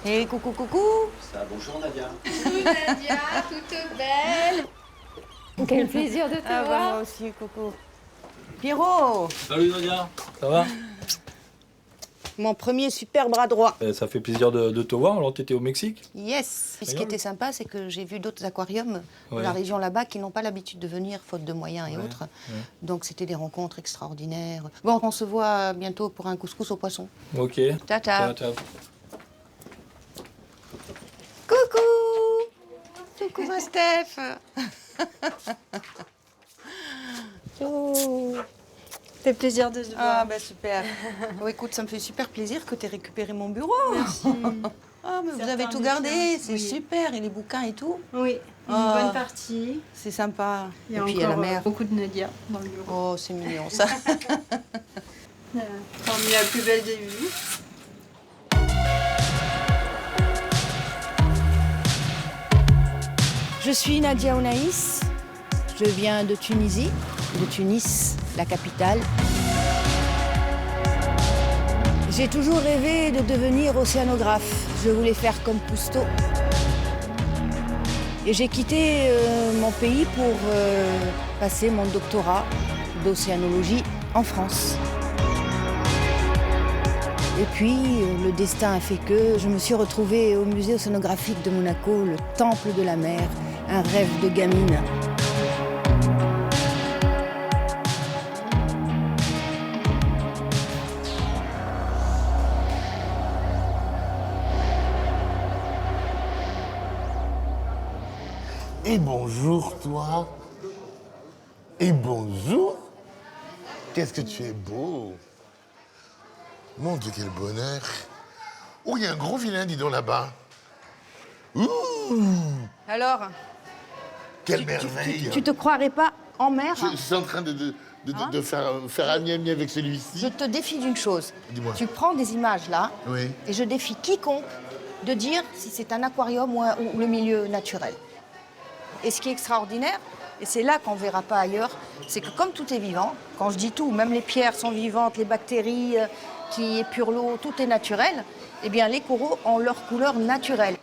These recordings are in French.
Et coucou, coucou. Ça, bonjour Nadia. Coucou Nadia, toute belle. Quel plaisir de te voir. Moi aussi, coucou. Pierrot, Salut Nadia, ça va? mon premier super bras droit. Ça fait plaisir de te voir, alors t'étais au Mexique? Yes. Et ce qui était sympa, c'est que j'ai vu d'autres aquariums de Ouais. la région là-bas qui n'ont pas l'habitude de venir, faute de moyens et autres. Ouais. Donc c'était des rencontres extraordinaires. Bon, on se voit bientôt pour un couscous au poisson. Ok. Tata. Ciao. Coucou. Coucou ma Steph. Oh. Fait plaisir de se Ah voir. ben super. Oh, écoute, ça me fait super plaisir que tu aies récupéré mon bureau. Merci. Ah mais vous Certains avez tout bouquins, gardé, c'est oui. super, et les bouquins et tout. Oui, une Ah. bonne partie. C'est sympa. Il y a Et puis il y encore a la mer. beaucoup de Nadia dans le bureau. Oh, c'est mignon ça. Parmi la plus belle des vues. Je suis Nadia Onaïs. Je viens de Tunisie, de Tunis, la capitale. J'ai toujours rêvé de devenir océanographe. Je voulais faire comme Cousteau. Et j'ai quitté mon pays pour passer mon doctorat d'océanologie en France. Et puis, le destin a fait que je me suis retrouvée au musée océanographique de Monaco, le temple de la mer, un rêve de gamine. Et bonjour, toi. Et bonjour. Qu'est-ce que tu es beau. Mon Dieu, quel bonheur. Oh, il y a un gros vilain, dis donc, là-bas. Ouh, Alors, quelle merveille. tu te croirais pas en mer? Je suis en train de faire un miami avec Je celui-ci. te défie d'une chose. Dis-moi. Tu prends des images là, Oui. et je défie quiconque de dire si c'est un aquarium ou le milieu naturel. Et ce qui est extraordinaire, et c'est là qu'on ne verra pas ailleurs, c'est que comme tout est vivant, quand je dis tout, même les pierres sont vivantes, les bactéries qui épurent l'eau, tout est naturel, eh bien les coraux ont leur couleur naturelle.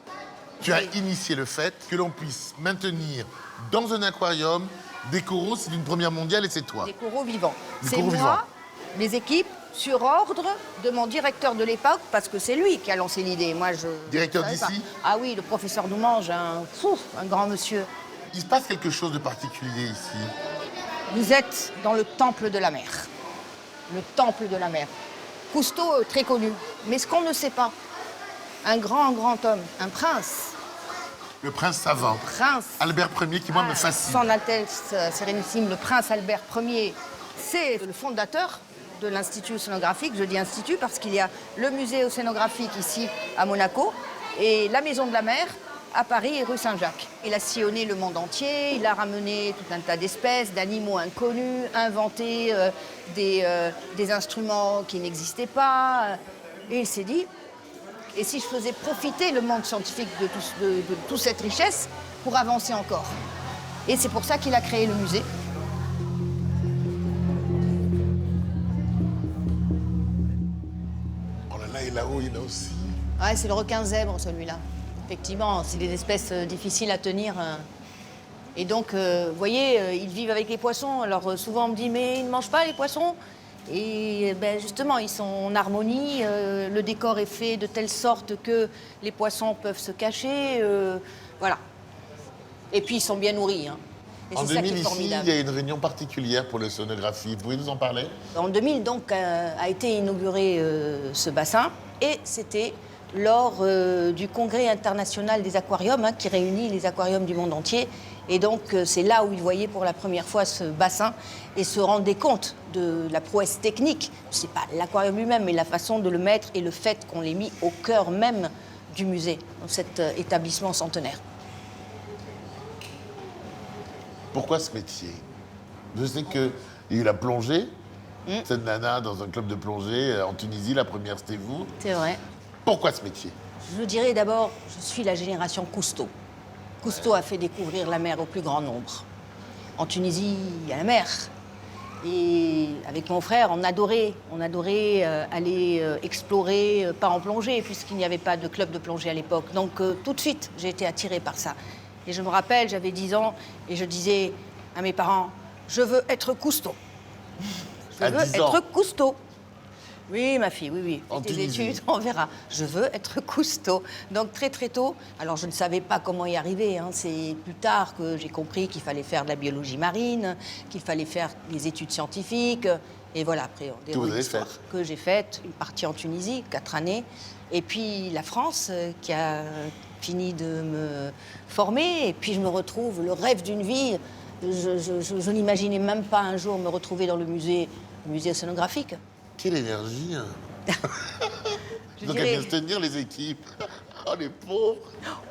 Tu as initié le fait que l'on puisse maintenir dans un aquarium des coraux, c'est une première mondiale et c'est toi. Des coraux vivants. Des C'est coraux vivants. moi, mes équipes, sur ordre de mon directeur de l'époque, parce que c'est lui qui a lancé l'idée. Moi, je. Directeur je savais d'ici? pas. Ah oui, le professeur Doumange, un grand monsieur. Il se passe quelque chose de particulier ici. Vous êtes dans le temple de la mer. Le temple de la mer. Cousteau, très connu. Mais ce qu'on ne sait pas, un grand homme, un prince, Le prince savant. Albert Ier, qui moi me fascine. Son Altesse Sérénissime, le prince Albert Ier, c'est le fondateur de l'Institut océanographique. Je dis institut parce qu'il y a le musée océanographique ici à Monaco et la Maison de la Mer à Paris et rue Saint-Jacques. Il a sillonné le monde entier, il a ramené tout un tas d'espèces, d'animaux inconnus, inventé des instruments qui n'existaient pas. Et il s'est dit, et si je faisais profiter le monde scientifique de toute cette richesse pour avancer encore? Et c'est pour ça qu'il a créé le musée. Oh là là, et là-haut, il y en a aussi. Ouais, c'est le requin zèbre, celui-là. Effectivement, c'est des espèces difficiles à tenir. Et donc, vous voyez, ils vivent avec les poissons. Alors, souvent, on me dit, mais ils ne mangent pas les poissons? Et ben, justement, ils sont en harmonie. Le décor est fait de telle sorte que les poissons peuvent se cacher. Voilà. Et puis, ils sont bien nourris. Hein. Et En c'est ça qui 2000, est ici, formidable. il y a une réunion particulière pour l'océanographie. Vous pouvez nous en parler? En 2000, donc, a été inauguré ce bassin. Et c'était lors du Congrès international des aquariums, hein, qui réunit les aquariums du monde entier. Et donc, c'est là où ils voyaient pour la première fois ce bassin et se rendaient compte de la prouesse technique. C'est pas l'aquarium lui-même, mais la façon de le mettre et le fait qu'on l'ait mis au cœur même du musée, dans cet établissement centenaire. Pourquoi ce métier? Je sais qu'il y a eu la plongée. Cette nana dans un club de plongée en Tunisie, la première c'était vous. C'est vrai. Pourquoi ce métier? Je dirais d'abord, je suis la génération Cousteau. Cousteau a fait découvrir la mer au plus grand nombre. En Tunisie, il y a la mer. Et avec mon frère, on adorait aller explorer, pas en plongée, puisqu'il n'y avait pas de club de plongée à l'époque. Donc tout de suite, j'ai été attirée par ça. Et je me rappelle, j'avais 10 ans, et je disais à mes parents, je veux être Cousteau. Je À veux 10 ans. être Cousteau. Oui, ma fille, oui. En Tes Tunisie. études, on verra. Je veux être Cousteau. Donc très très tôt, alors je ne savais pas comment y arriver. Hein. C'est plus tard que j'ai compris qu'il fallait faire de la biologie marine, qu'il fallait faire des études scientifiques. Et voilà, après, des Que vous avez histoires faites. que j'ai faites, une partie en Tunisie, 4 années. Et puis la France, qui a fini de me former. Et puis je me retrouve, le rêve d'une vie. Je n'imaginais même pas un jour me retrouver dans le musée océanographique. Quelle énergie, hein. Je Donc, à dirais- bien se tenir, les équipes. Oh, les pauvres.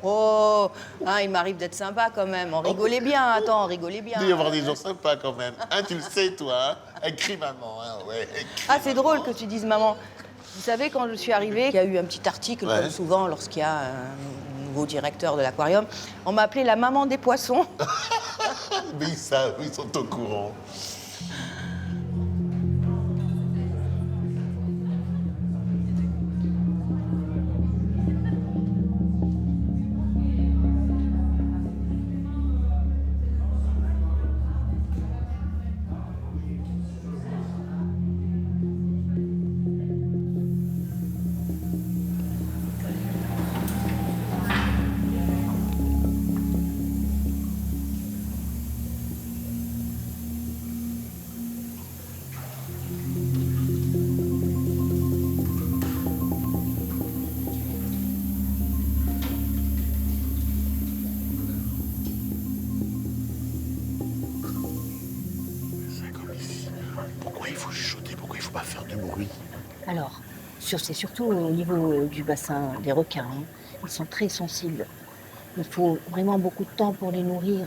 Oh, hein, il m'arrive d'être sympa quand même. On rigolait bien, attends, on rigolait bien. Il doit y avoir des gens sympas, quand même. Hein, tu le sais, toi, hein. Écris maman, hein, ouais. Écris Ah, c'est maman. drôle que tu dises maman. Vous savez, quand je suis arrivée, il y a eu un petit article, Ouais. comme souvent lorsqu'il y a un nouveau directeur de l'aquarium. On m'a appelée la maman des poissons. Mais ils savent, ils sont au courant. C'est comme ici. Pourquoi il faut chuchoter? Pourquoi il faut pas faire du bruit? Alors, c'est surtout au niveau du bassin des requins. Hein. Ils sont très sensibles. Il faut vraiment beaucoup de temps pour les nourrir,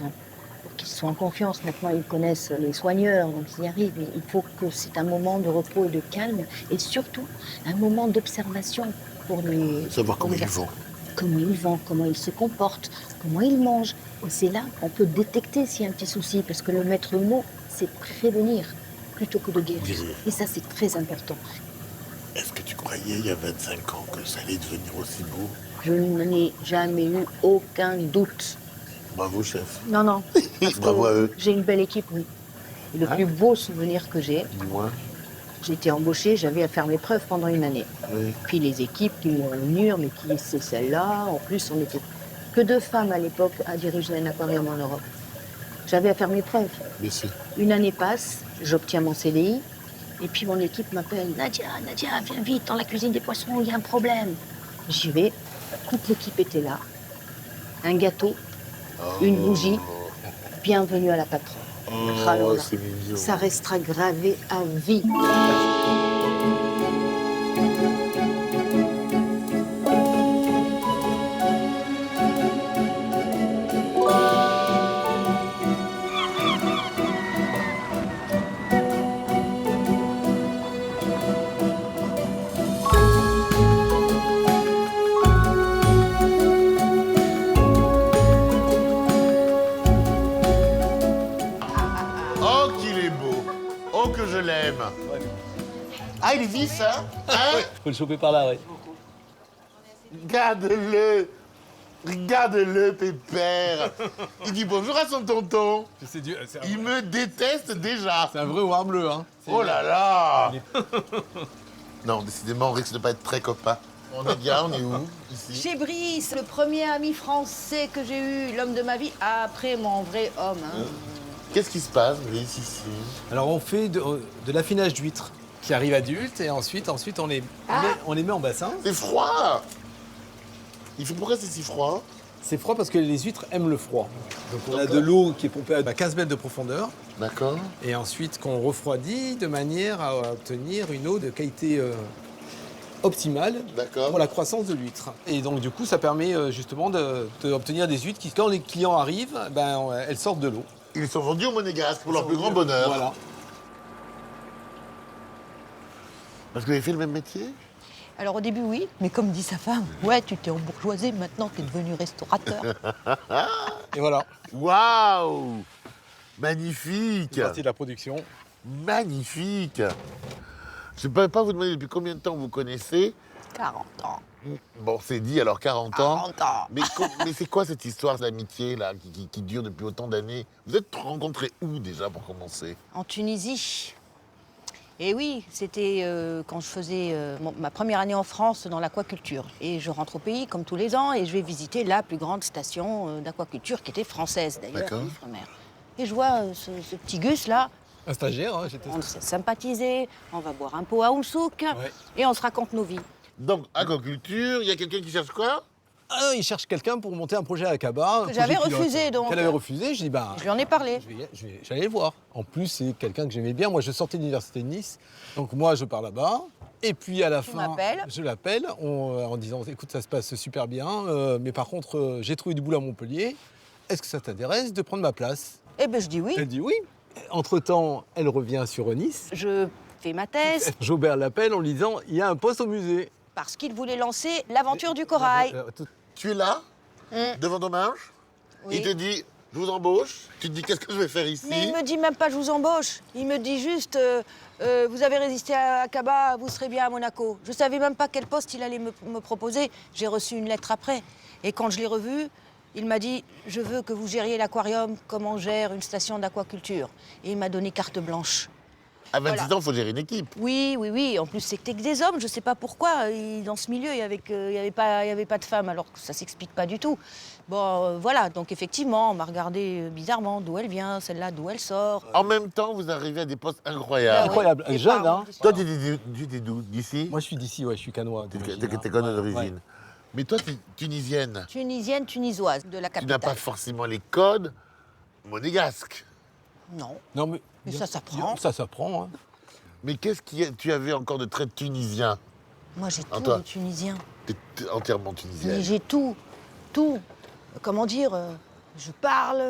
pour qu'ils soient en confiance. Maintenant, ils connaissent les soigneurs, donc ils y arrivent. Il faut que c'est un moment de repos et de calme, et surtout un moment d'observation pour les... Savoir pour comment les ils vont. Comment ils vont, comment ils se comportent, comment ils mangent. Et c'est là qu'on peut détecter s'il y a un petit souci, parce que le maître mot, c'est prévenir plutôt que de guérir. Guérir. Et ça, c'est très important. Est-ce que tu croyais, il y a 25 ans, que ça allait devenir aussi beau? Je n'en ai jamais eu aucun doute. Bravo, chef. Non, non. Parce que Bravo à eux. j'ai une belle équipe, oui. Et le plus beau souvenir que j'ai, Dis-moi. j'ai été embauchée, j'avais à faire mes preuves pendant une année. Oui. Puis les équipes qui m'ont venir, mais qui c'est celle-là? En plus, on n'était que 2 femmes à l'époque à diriger un aquarium en Europe. J'avais à faire mes preuves. Bien sûr. Une année passe, j'obtiens mon CDI, et puis mon équipe m'appelle. Nadia, viens vite, dans la cuisine des poissons, il y a un problème. J'y vais, toute l'équipe était là. Un gâteau, une bougie, bienvenue à la patronne. Ah là Oh, là. c'est mignon. Ça restera gravé à vie. Oh, qu'il est beau. Oh, que je l'aime. Ah, il vit, ça? Hein? Faut le choper par là, ouais. Regarde-le. Regarde-le, Pépère. Il dit bonjour à son tonton. C'est Il me déteste déjà. un vrai noir bleu, hein. Oh là là. Non, décidément, on risque de pas être très copains. On est bien, on est où, ici? Chez Brice, le premier ami français que j'ai eu, l'homme de ma vie, après mon vrai homme. Hein. Qu'est-ce qui se passe, Brice, ici? Alors on fait de l'affinage d'huîtres qui arrive adulte et ensuite on les met en bassin. C'est froid. Il fait pourquoi c'est si froid? C'est froid parce que les huîtres aiment le froid. Donc on a D'accord. de l'eau qui est pompée à 15 mètres de profondeur D'accord. et ensuite qu'on refroidit de manière à obtenir une eau de qualité optimale D'accord. pour la croissance de l'huître. Et donc du coup ça permet justement d'obtenir des huîtres qui, quand les clients arrivent, elles sortent de l'eau. Ils sont vendus au Monégasque pour leur plus grand bonheur. Voilà. Parce que vous avez fait le même métier? Alors au début, oui, mais comme dit sa femme, ouais, tu t'es embourgeoisé, maintenant tu es devenu restaurateur. Et voilà, Waouh! Magnifique! c'est partie de la production. Magnifique. Je ne peux pas vous demander depuis combien de temps vous connaissez. 40 ans. Bon, c'est dit, alors 40 ans. 40 ans. Mais c'est quoi cette histoire d'amitié là, qui dure depuis autant d'années? Vous êtes rencontrés où déjà pour commencer? En Tunisie. Et oui, c'était quand je faisais ma première année en France dans l'aquaculture. Et je rentre au pays comme tous les ans et je vais visiter la plus grande station d'aquaculture qui était française d'ailleurs, D'accord. à Ifremer. Et je vois ce petit Gus là, Un stagiaire, hein, j'étais. on s'est sympathisé, on va boire un pot à Oumsouk Ouais. et on se raconte nos vies. Donc, aquaculture, il y a quelqu'un qui cherche quoi? Ah non, il cherche quelqu'un pour monter un projet à Akaba. Que j'avais refusé, donc. Qu'elle avait refusé, je dis bah. Je lui en ai parlé. J'allais le voir. En plus, c'est quelqu'un que j'aimais bien. Moi, je sortais de l'université de Nice. Donc moi, je pars là-bas. Et puis à la Tu fin, m'appelles. je l'appelle en disant écoute, ça se passe super bien, mais par contre, j'ai trouvé du boulot à Montpellier. Est-ce que ça t'intéresse de prendre ma place? Eh ben je dis oui. Elle dit oui. Entre-temps, elle revient sur Nice. Je fais ma thèse Jaubert l'appelle en lui disant il y a un poste au musée. parce qu'il voulait lancer l'aventure du corail. Tu es là, devant Dommage. Oui. Il te dit, je vous embauche. Tu te dis, qu'est-ce que je vais faire ici? Mais il me dit même pas je vous embauche. Il me dit juste vous avez résisté à Akaba, vous serez bien à Monaco. Je savais même pas quel poste il allait me proposer. J'ai reçu une lettre après. Et quand je l'ai revu, il m'a dit je veux que vous gériez l'aquarium comme on gère une station d'aquaculture. Et il m'a donné carte blanche. À 26 Voilà. ans, il faut gérer une équipe. Oui, oui, oui. En plus, c'était que des hommes. Je sais pas pourquoi. Dans ce milieu, il y avait pas de femmes, alors que ça s'explique pas du tout. Bon, voilà. Donc effectivement, on m'a regardé bizarrement d'où elle vient, celle-là d'où elle sort. En même temps, vous arrivez à des postes incroyables. Incroyable. Les Jeune, parents, hein. tout ça. Toi, tu es d'où? D'ici? Moi, je suis d'ici, ouais, je suis canois. T'es conne d'origine. Mais toi, tu es tunisienne. Tunisienne, tunisoise, de la Tu n'as capitale. pas forcément les codes monégasques. Non. Non, mais ça s'apprend. Ça s'apprend. Hein. Mais qu'est-ce que tu avais encore de très tunisien? Moi, j'ai tout Antoine. de tunisien. T'es entièrement Mais tunisienne. j'ai tout. Comment dire je parle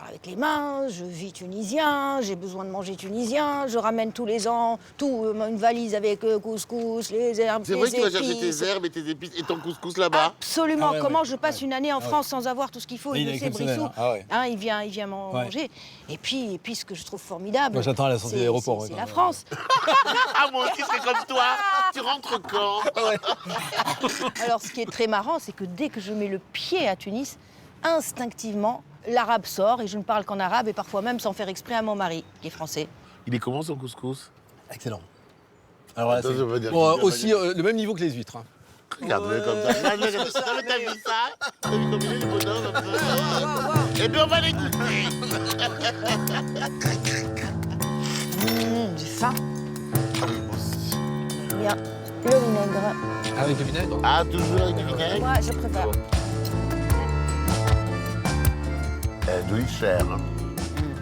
avec les mains, je vis tunisien, j'ai besoin de manger tunisien, je ramène tous les ans une valise avec couscous, les herbes, C'est vrai que tu vas les chercher épices. tes herbes et tes épices et ton couscous là-bas? Absolument. Ah ouais, Comment ouais, je passe une année en France sans avoir tout ce qu'il faut? Il Il est le sait, exceptionnel, Brissou. hein. Ah ouais. Hein, il vient Ouais. manger. Et puis, ce que je trouve formidable, Moi, j'attends à la sortie de c'est- l'aéroport, c'est ouais, la quand France. Ah, moi aussi, c'est comme toi. Tu rentres quand? Alors, ce qui est très marrant, c'est que dès que je mets le pied à Tunis, instinctivement, l'arabe sort et je ne parle qu'en arabe et parfois même sans faire exprès à mon mari, qui est français. Il est comment son couscous? Excellent. Alors là, Attends, c'est ça veut dire bon, qu'il- aussi le même niveau que les huîtres. Hein. Regarde-le comme ça. Regarde, t'as vu ça? T'as vu comme il est le bonhomme comme ça? Eh bien, on va l'écouter. J'ai faim. Ah oui, moi aussi. Bien. Le vinaigre. Avec le vinaigre. Ah, toujours avec du vinaigre? Moi, je préfère. Elle doit être chère. Hein.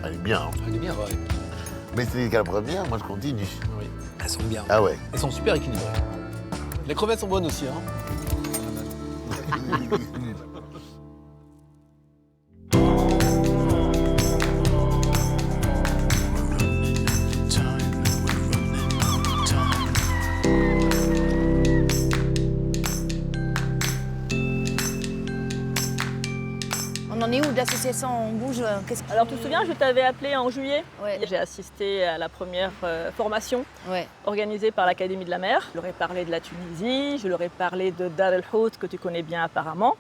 Elle est bien. Hein. Elle est bien, ouais. Mais c'est qu'à la première, moi je continue. Oui. Elles sont bien. Ah ouais. Elles sont super équilibrées. Les crevettes sont bonnes aussi. Hein. On en est où de l'association On bouge Alors, tu te souviens, je t'avais appelé en juillet. Ouais. J'ai assisté à la première formation Ouais. organisée par l'Académie de la mer. Je leur ai parlé de la Tunisie, je leur ai parlé de Dar el Hout, que tu connais bien apparemment.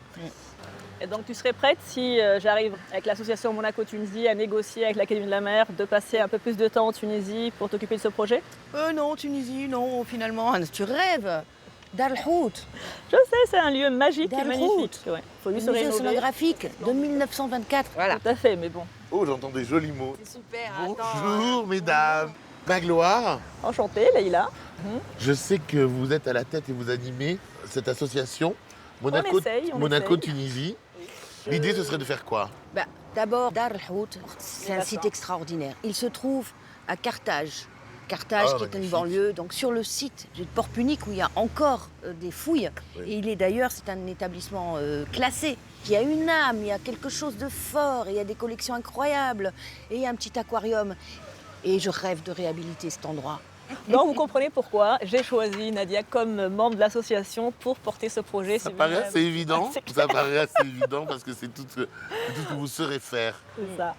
Et donc, tu serais prête, si j'arrive avec l'association Monaco-Tunisie à négocier avec l'Académie de la mer, de passer un peu plus de temps en Tunisie pour t'occuper de ce projet? Non, Tunisie, non, finalement. Tu rêves. Dar el Hout, Je sais, c'est un lieu magique Dar et el magnifique. Hout. Ouais. Faut le lui se musée rénover. océanographique de 1924. Voilà. Tout à fait, mais bon. Oh, j'entends des jolis mots. C'est super. Bonjour, mesdames. Magloire, Enchantée, Leïla. je sais que vous êtes à la tête et vous animez cette association Monaco, essaye, on Monaco essaye. Tunisie. L'idée, ce serait de faire quoi? Bah, d'abord, Dar el Hout, c'est un D'accord. site extraordinaire. Il se trouve à Carthage. Carthage, Ah, qui est une magnifique. banlieue, donc sur le site du port Punique où il y a encore des fouilles. Oui. Et il est d'ailleurs, c'est un établissement classé, qui a une âme, il y a quelque chose de fort, et il y a des collections incroyables, et il y a un petit aquarium. Et je rêve de réhabiliter cet endroit. Donc, vous comprenez pourquoi j'ai choisi Nadia comme membre de l'association pour porter ce projet. Ça C'est paraît bien- assez évident. C'est clair. Ça paraît assez évident parce que c'est tout ce que vous saurez faire. C'est ça.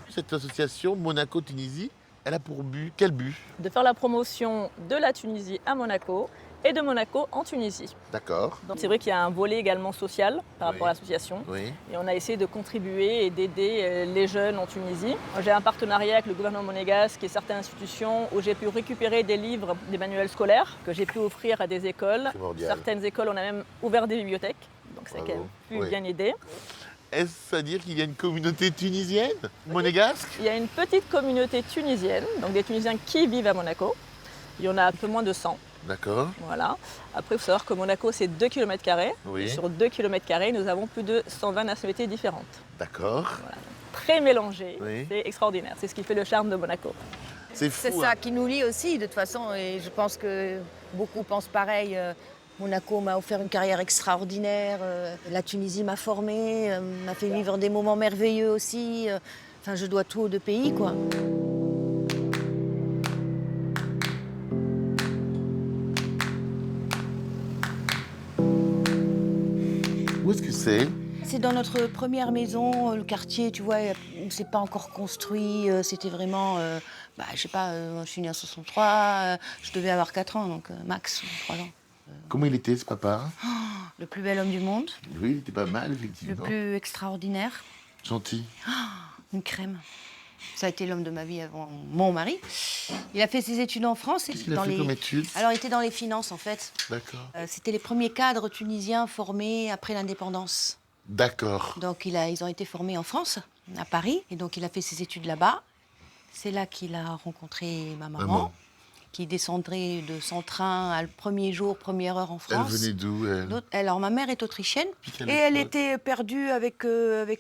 Cette association Monaco-Tunisie, Elle a pour but, quel but? De faire la promotion de la Tunisie à Monaco et de Monaco en Tunisie. D'accord. Donc c'est vrai qu'il y a un volet également social par rapport à l'association. Oui. Et on a essayé de contribuer et d'aider les jeunes en Tunisie. J'ai un partenariat avec le gouvernement monégasque et certaines institutions où j'ai pu récupérer des livres, des manuels scolaires que j'ai pu offrir à des écoles. Primordial. Certaines écoles, on a même ouvert des bibliothèques. Donc ça a Bravo. quand même pu Oui. bien aider. Est-ce à dire qu'il y a une communauté tunisienne, monégasque? Il y a une petite communauté tunisienne, donc des Tunisiens qui vivent à Monaco. Il y en a un peu moins de 100. D'accord. Voilà. Après, il faut savoir que Monaco, c'est 2 km². Oui. Et sur 2 km², nous avons plus de 120 nationalités différentes. D'accord. Très mélangées. Oui. C'est extraordinaire. C'est ce qui fait le charme de Monaco. C'est fou. C'est ça qui nous lie aussi, de toute façon, et je pense que beaucoup pensent pareil. Monaco m'a offert une carrière extraordinaire, la Tunisie m'a formée, m'a fait vivre des moments merveilleux aussi. Enfin, je dois tout aux deux pays, quoi. Où est-ce que c'est? C'est dans notre première maison, le quartier, tu vois, c'est pas encore construit. C'était vraiment, je sais pas, je suis née en 63, je devais avoir 4 ans, donc max 3 ans. Comment il était, ce papa? Le plus bel homme du monde, Oui, il était pas mal, le effectivement. plus extraordinaire, Gentil. une crème. Ça a été l'homme de ma vie avant mon mari. Il a fait ses études en France. Qu'est-ce qu'il a fait comme études? Alors, il était dans les finances, en fait. D'accord. C'était les premiers cadres tunisiens formés après l'indépendance. D'accord. Donc, ils ont été formés en France, à Paris. Et donc, il a fait ses études là-bas. C'est là qu'il a rencontré ma maman, qui descendrait de son train à le premier jour, première heure en Elle France. venait d'où, elle? Alors, ma mère est autrichienne. Puis quelle Et elle époque? était perdue avec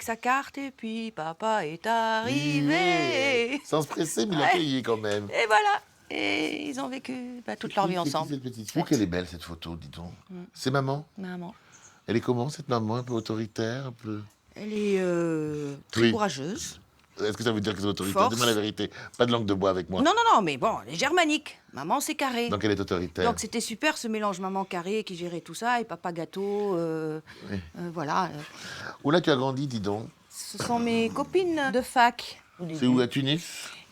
sa carte. Et puis, papa est arrivé. Sans se presser, mais il a Ouais. payé quand même. Et voilà. Et ils ont vécu toute leur vie C'est qui, ensemble. cette petite fille? Qu'elle est belle, cette photo, dis donc. C'est maman? Maman. Elle est comment, cette maman? Un peu autoritaire, un peu... Elle est très Oui. courageuse. Est-ce que ça veut dire que c'est autoritaire? Force. Dis-moi la vérité. Pas de langue de bois avec moi. Non, non, non, mais bon, elle est germanique. Maman, c'est carré. Donc elle est autoritaire. Donc c'était super ce mélange maman carré qui gérait tout ça et papa gâteau. Voilà. Où là tu as grandi, dis donc? Ce sont mes copines de fac. C'est où, à Tunis?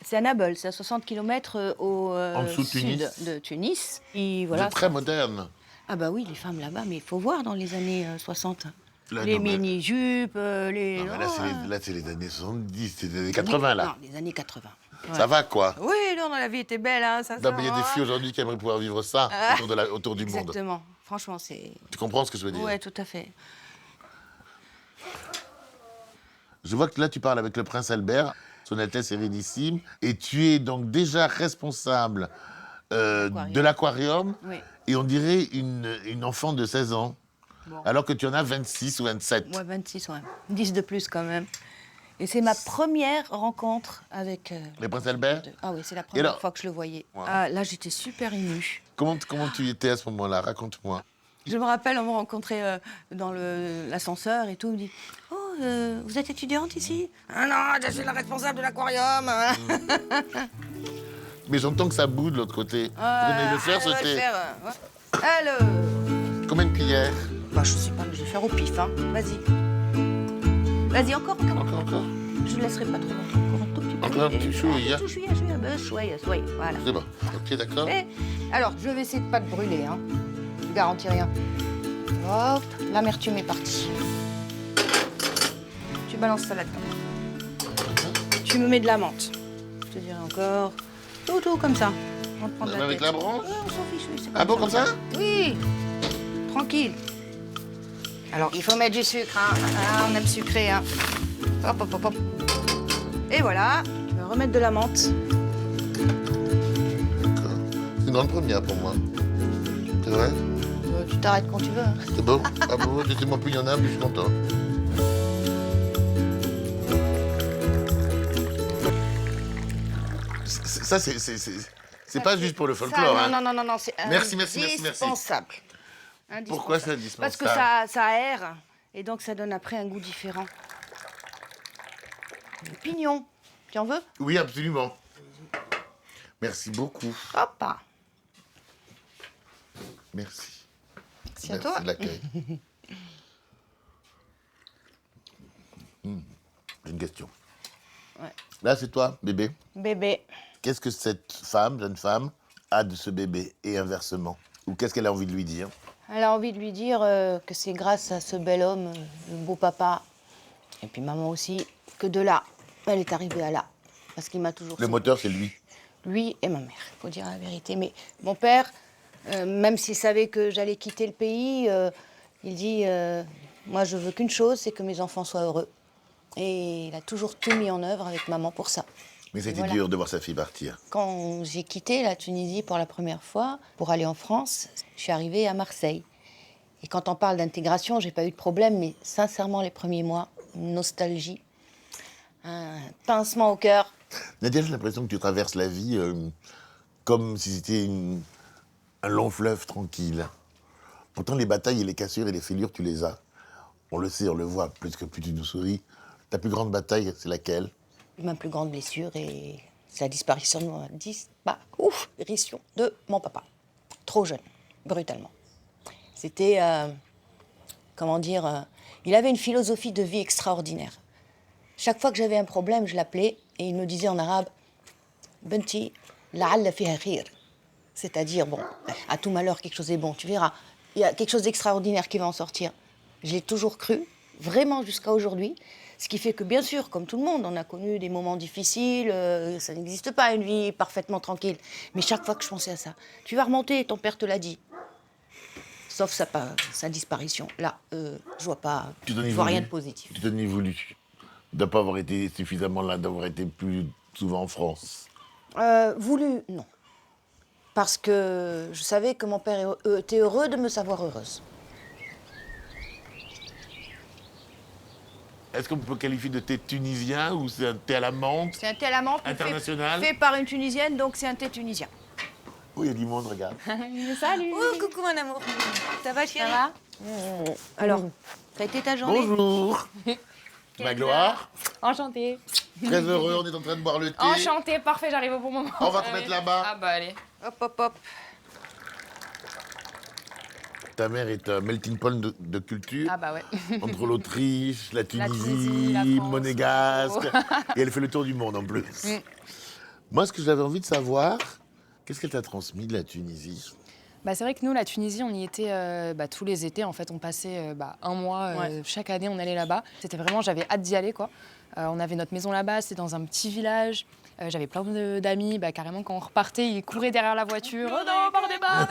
C'est à Nabeul, c'est à 60 km au dessous de sud Tunis. de Tunis. Et Vous voilà. êtes très moderne. Ah bah oui, les femmes là-bas, mais il faut voir dans les années 60. Là, Les non, mais- mini-jupes, les... Non, mais là, Oh, c'est les années 70, c'est les années 80, là. Non, les années 80. Ça va, quoi? Oui, non, la vie était belle, hein, ça. Non, mais il y a des filles aujourd'hui qui aimeraient pouvoir vivre ça autour du monde. Exactement. Franchement, c'est... Tu comprends ce que je veux dire? Ouais, tout à fait. Je vois que là, tu parles avec le prince Albert, son Altesse Sérénissime, et tu es donc déjà responsable de l'aquarium, Oui. et on dirait une enfant de 16 ans, Bon. alors que tu en as 26 ou 27. Ouais, 26, ouais. 10 de plus quand même. Et c'est ma première rencontre avec... Le prince Albert? Ah oui, c'est la première alors- fois que je le voyais. Ouais. Ah, là, j'étais super émue. Comment tu étais à ce moment-là? Raconte-moi. Je me rappelle, on m'a rencontré dans l'ascenseur et tout. Il me dit « Oh, vous êtes étudiante ici ?»« Ah non, je suis la responsable de l'aquarium. Mais j'entends que ça bout de l'autre côté. Vous allez le faire, elle va le sauter. faire, ouais. Alors, Combien de cuillères? bah, je sais pas, mais je vais faire au pif, hein. Vas-y. Vas-y, encore. Encore. Je ne laisserai pas trop longtemps. Encore un tout petit peu. Encore un petit chouïa. Un tout chouïa, chouïa, voilà. C'est bon. Ok, d'accord. Et, alors, je vais essayer de pas te brûler, hein. Je garantis rien. Hop, l'amertume est partie. Tu balances ça là-dedans. Tu me mets de la menthe. Je te dirai encore. Tout comme ça. On te prend de Même la avec tête. la branche? Ouais, on s'en fiche, oui, c'est Ah bon, comme ça? Oui. Tranquille. Alors, il faut mettre du sucre, hein. Ah, on aime sucré, hein. Hop, hop, hop, hop. Et voilà. Tu vas remettre de la menthe. D'accord. C'est une grande première pour moi. C'est vrai? Tu t'arrêtes quand tu veux, hein. C'est bon? Ah bon, laissez-moi plus il y en a, plus je suis content. Ça, c'est pas juste pour le folklore, Ça, hein. non, c'est Merci. indispensable. Pourquoi c'est indispensable? Parce que ça aère, et donc ça donne après un goût différent. Le pignon, tu en veux? Oui, absolument. Merci beaucoup. Hop. Merci. Merci à toi. de l'accueil. J'ai une question. Ouais. Là, c'est toi, bébé. Bébé. Qu'est-ce que cette femme, jeune femme, a de ce bébé et inversement? Ou qu'est-ce qu'elle a envie de lui dire? Elle a envie de lui dire que c'est grâce à ce bel homme, le beau papa, et puis maman aussi, que de là, elle est arrivée à là. Parce qu'il m'a toujours... Le moteur, c'est lui. Lui et ma mère, il faut dire la vérité. Mais mon père, même s'il savait que j'allais quitter le pays, il dit moi, je veux qu'une chose, c'est que mes enfants soient heureux. Et il a toujours tout mis en œuvre avec maman pour ça. Mais c'était Voilà. dur de voir sa fille partir. Quand j'ai quitté la Tunisie pour la première fois, pour aller en France, je suis arrivée à Marseille. Et quand on parle d'intégration, j'ai pas eu de problème, mais sincèrement, les premiers mois, une nostalgie, un pincement au cœur. Nadia, j'ai l'impression que tu traverses la vie comme si c'était un long fleuve tranquille. Pourtant, les batailles et les cassures et les fêlures, tu les as. On le sait, on le voit, plus tu nous souris. Ta plus grande bataille, c'est laquelle? Ma plus grande blessure est la disparition de mon papa. Trop jeune, brutalement. C'était, il avait une philosophie de vie extraordinaire. Chaque fois que j'avais un problème, je l'appelais et il me disait en arabe « Benti, la'alla fiha khir ». C'est-à-dire, bon, à tout malheur, quelque chose est bon, tu verras. Il y a quelque chose d'extraordinaire qui va en sortir. Je l'ai toujours cru, vraiment jusqu'à aujourd'hui. Ce qui fait que, bien sûr, comme tout le monde, on a connu des moments difficiles, ça n'existe pas une vie parfaitement tranquille. Mais chaque fois que je pensais à ça, tu vas remonter, ton père te l'a dit. Sauf sa disparition. Là, je vois rien de positif. Tu t'en es voulu de ne pas avoir été suffisamment là, d'avoir été plus souvent en France. Voulu, non. Parce que je savais que mon père était heureux de me savoir heureuse. Est-ce qu'on peut qualifier de thé tunisien ou c'est un thé à la menthe? C'est un thé à la menthe International. fait par une Tunisienne, donc c'est un thé tunisien. Oui, il y a du monde, regarde. Salut. Oh, coucou mon amour. Ça va, chérie? Ça va? Alors, ça a été ta journée? Bonjour. Magloire, Enchantée. très heureux, on est en train de boire le thé. Enchantée, parfait, j'arrive au bon moment. On va te mettre là-bas. Ah bah allez. Hop, hop, hop. Ta mère est un melting pot de culture. Ah bah ouais. Entre l'Autriche, la Tunisie, Tunisie, la France. monégasque. Et elle fait le tour du monde en plus. Moi, ce que j'avais envie de savoir, qu'est-ce qu'elle t'a transmis de la Tunisie? Bah c'est vrai que nous, la Tunisie, on y était tous les étés. En fait, on passait un mois, chaque année, on allait là-bas. C'était vraiment, j'avais hâte d'y aller, quoi. On avait notre maison là-bas, c'était dans un petit village. J'avais plein d'amis, carrément, quand on repartait, ils couraient derrière la voiture. Oh non, partez pas.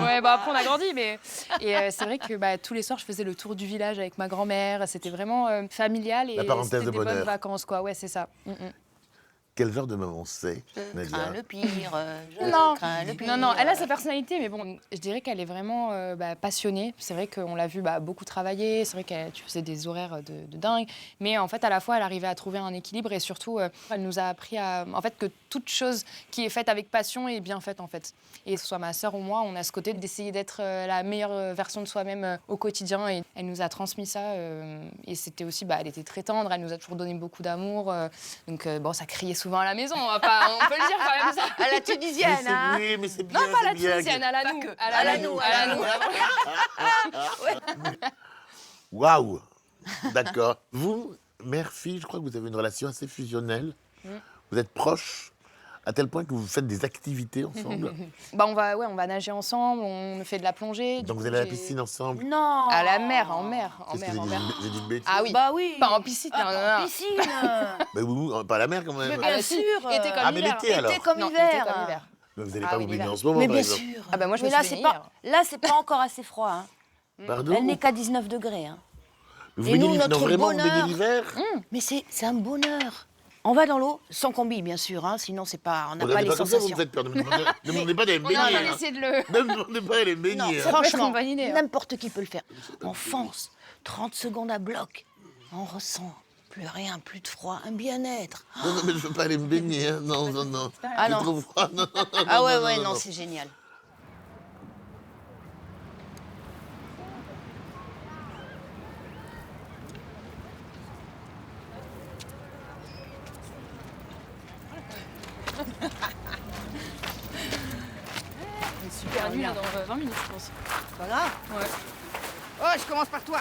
Ouais, après, on a grandi, mais... Et c'est vrai que tous les soirs, je faisais le tour du village avec ma grand-mère. C'était vraiment familial et La parenthèse c'était de des bonnes bonheur. vacances, quoi. Ouais, c'est ça. Quel genre de maman c'est, Je Nadia? crains le pire, je Non. crains le pire. Non, elle a sa personnalité, mais bon, je dirais qu'elle est vraiment passionnée. C'est vrai qu'on l'a vu beaucoup travailler, c'est vrai qu'elle tu faisais des horaires de dingue, mais en fait, à la fois, elle arrivait à trouver un équilibre et surtout, elle nous a appris que toute chose qui est faite avec passion est bien faite, en fait. Et que ce soit ma sœur ou moi, on a ce côté d'essayer d'être la meilleure version de soi-même au quotidien et elle nous a transmis ça. Et c'était aussi, elle était très tendre, elle nous a toujours donné beaucoup d'amour. Donc, ça criait souvent à la maison, on peut le dire quand même ça. À la tunisienne, hein. Oui, mais c'est bien. Non, pas c'est la bien. tunisienne, à la nous. À la nous, à la nous. Waouh. D'accord. Vous, mère-fille, je crois que vous avez une relation assez fusionnelle. Vous êtes proches à tel point que vous faites des activités ensemble. On va nager ensemble, on fait de la plongée. Donc vous allez à la piscine ensemble. Non. À la mer, en mer. Qu'est-ce que j'ai dit de bêtises? Ah oui. Bah oui. Pas en piscine, non, non. Piscine. Mais vous, pas à la mer quand même. Mais bien si, sûr. été comme Ah, mais hiver. l'été, alors. Été comme Non, hiver. été comme hiver. Mais vous n'allez Ah pas oui, vous baigner l'hiver. en ce moment, Mais par bien exemple. sûr. Ah moi je Mais me là, suis c'est baignée, pas, là, c'est pas encore assez froid. Hein. Pardon? Elle n'est qu'à 19 degrés. Hein. Vous Et baignez nous, l'hiver? Non, notre vraiment, vous baignez bonheur. l'hiver? Mais c'est un bonheur. On va dans l'eau, sans combi, bien sûr. Hein, sinon, c'est pas, on n'a pas Regardez les pas comme ça, vous me sensations. faites peur. Ne me demandez pas d'aller me Non, on baigner. a hein. essayé de le... Ne me demandez pas d'aller me Non, baigner. hein. peut être une franchement, bonne idée, hein. n'importe qui peut le faire. On fonce, 30 secondes à bloc. On ressent plus rien, plus de froid, un bien-être. Non, mais je veux pas aller me baigner. Hein. Non, non, non. Ah, C'est non. trop froid. Non, non, non, Ah ouais, non, ouais, non, non, non. c'est génial. Super nul dans 20 minutes, je pense. Pas grave. Ouais. Oh, je commence par toi.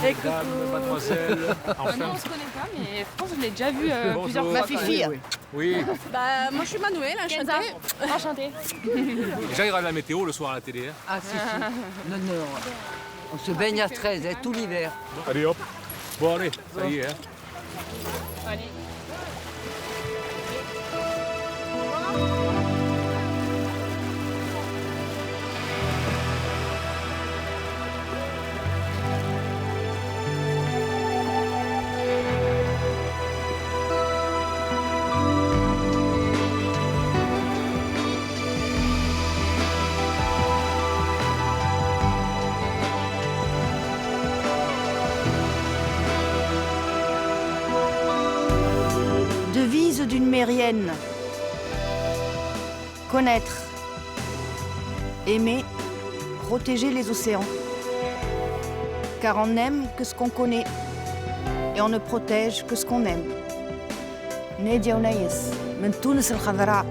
Et coucou. Mademoiselle. Nous, on se connaît pas, mais je pense que je l'ai déjà vu plusieurs Ma fois. fifi. Oui. Bah, moi je suis Manuel, Kenza, enchantée. enchantée. Déjà, il y aura la météo le soir à la télé. Hein. Ah si, si. Non, non. On se baigne à 13, hein, tout l'hiver. Allez hop. Bon allez, ça y est. Hein. Allez. Devise d'une mérienne. Connaître, aimer, protéger les océans. Car on n'aime que ce qu'on connaît et on ne protège que ce qu'on aime. Nadia Ounayes, من تونس الخضراء.